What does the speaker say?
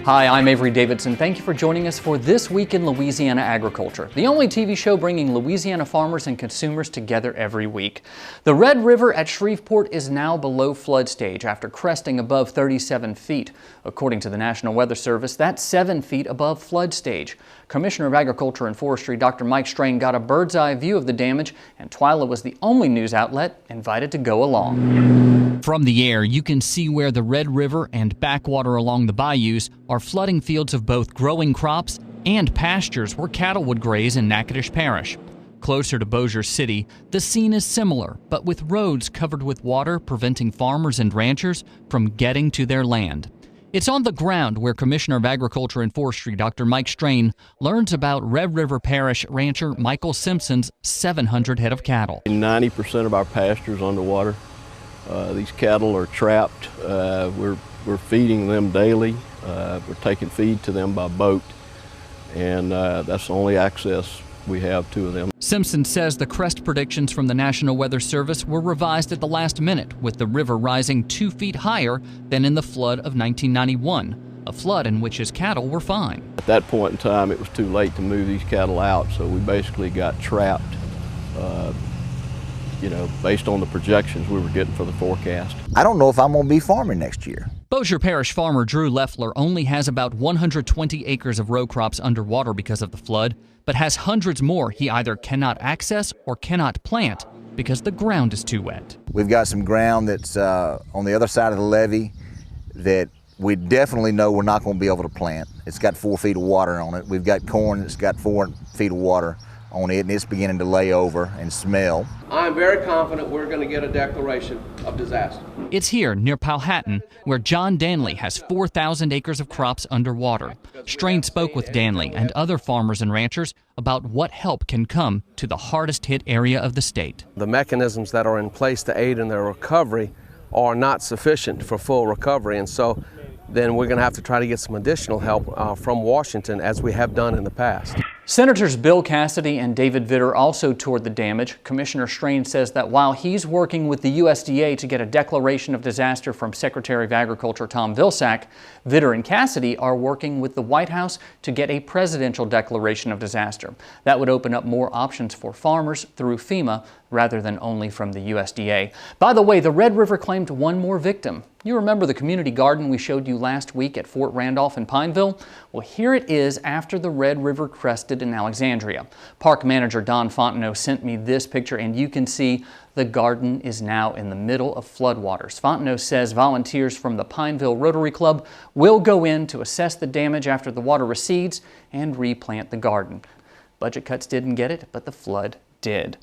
Hi, I'm Avery Davidson. Thank you for joining us for This Week in Louisiana Agriculture, the only TV show bringing Louisiana farmers and consumers together every week. The Red River at Shreveport is now below flood stage after cresting above 37 feet. According to the National Weather Service, that's 7 feet above flood stage. Commissioner of Agriculture and Forestry Dr. Mike Strain got a bird's eye view of the damage, and TWILA was the only news outlet invited to go along. From the air, you can see where the Red River and backwater along the bayous are flooding fields of both growing crops and pastures where cattle would graze in Natchitoches Parish. Closer to Bossier City, the scene is similar, but with roads covered with water preventing farmers and ranchers from getting to their land. It's on the ground where Commissioner of Agriculture and Forestry Dr. Mike Strain learns about Red River Parish rancher Michael Simpson's 700 head of cattle. 90% of our pasture is underwater. These cattle are trapped. We're feeding them daily. We're taking feed to them by boat, and that's the only access we have to them. Simpson says the crest predictions from the National Weather Service were revised at the last minute, with the river rising 2 feet higher than in the flood of 1991, a flood in which his cattle were fine. At that point in time, it was too late to move these cattle out, so we basically got trapped, based on the projections we were getting for the forecast. I don't know if I'm going to be farming next year. Bossier Parish farmer Drew Leffler only has about 120 acres of row crops underwater because of the flood, but has hundreds more he either cannot access or cannot plant because the ground is too wet. We've got some ground that's on the other side of the levee that we definitely know we're not going to be able to plant. It's got 4 feet of water on it. We've got corn that's got 4 feet of water on it, and it's beginning to lay over and smell. I'm very confident we're going to get a declaration of disaster. It's here near Powhatan where John Danley has 4,000 acres of crops underwater. Strain spoke with Danley and other farmers and ranchers about what help can come to the hardest hit area of the state. The mechanisms that are in place to aid in their recovery are not sufficient for full recovery, and so then we're going to have to try to get some additional help from Washington, as we have done in the past. Senators Bill Cassidy and David Vitter also toured the damage. Commissioner Strain says that while he's working with the USDA to get a declaration of disaster from Secretary of Agriculture Tom Vilsack, Vitter and Cassidy are working with the White House to get a presidential declaration of disaster. That would open up more options for farmers through FEMA rather than only from the USDA. By the way, the Red River claimed one more victim. You remember the community garden we showed you last week at Fort Randolph in Pineville? Well, here it is after the Red River crested in Alexandria. Park manager Don Fontenot sent me this picture, and you can see the garden is now in the middle of floodwaters. Fontenot says volunteers from the Pineville Rotary Club will go in to assess the damage after the water recedes and replant the garden. Budget cuts didn't get it, but the flood did.